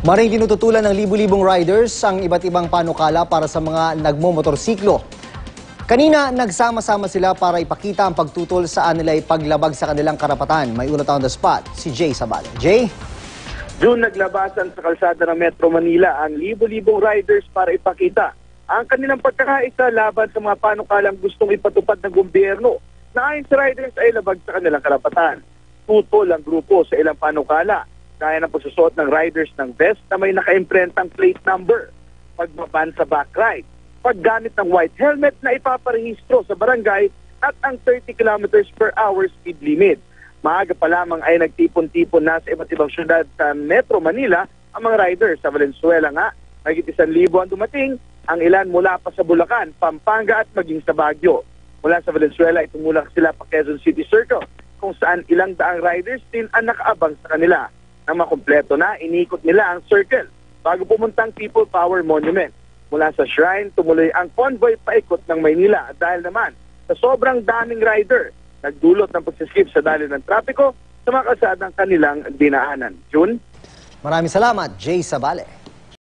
Maring tinututulan ng libu-libong riders ang iba't ibang panukala para sa mga nagmomotorsiklo. Kanina, nagsama-sama sila para ipakita ang pagtutol saan nila ipaglabag sa kanilang karapatan. May ulat on the spot, si Jay Sabale. Jay? June, naglabasan sa kalsada ng Metro Manila ang libu-libong riders para ipakita ang kanilang pagkakaisa laban sa mga panukalang gustong ipatupad ng gobyerno na ayon sa riders ay labag sa kanilang karapatan. Tutol ang grupo sa ilang panukala, kaya ng pagsusuot ng riders ng vest na may naka-imprentang plate number, pagbaban sa back ride, paggamit ng white helmet na ipaparehistro sa barangay at ang 30 km per hour speed limit. Maaga pa lamang ay nagtipon-tipon na sa iba't ibang syudad sa Metro Manila ang mga riders. Sa Valenzuela nga, mahigit 1,000 ang dumating, ang ilan mula pa sa Bulacan, Pampanga at maging sa Baguio. Mula sa Valenzuela, itumulak sila pa Quezon City Circle, kung saan ilang daang riders din ang nakaabang sa kanila. Nang makumpleto na, inikot nila ang circle bago pumuntang People Power Monument. Mula sa shrine, tumuloy ang convoy paikot ng Maynila dahil naman sa sobrang daming rider, nagdulot ng pagsiskip sa daloy ng trapiko sa mga kalsadang kanilang dinaanan. June? Maraming salamat, Jay Sabale.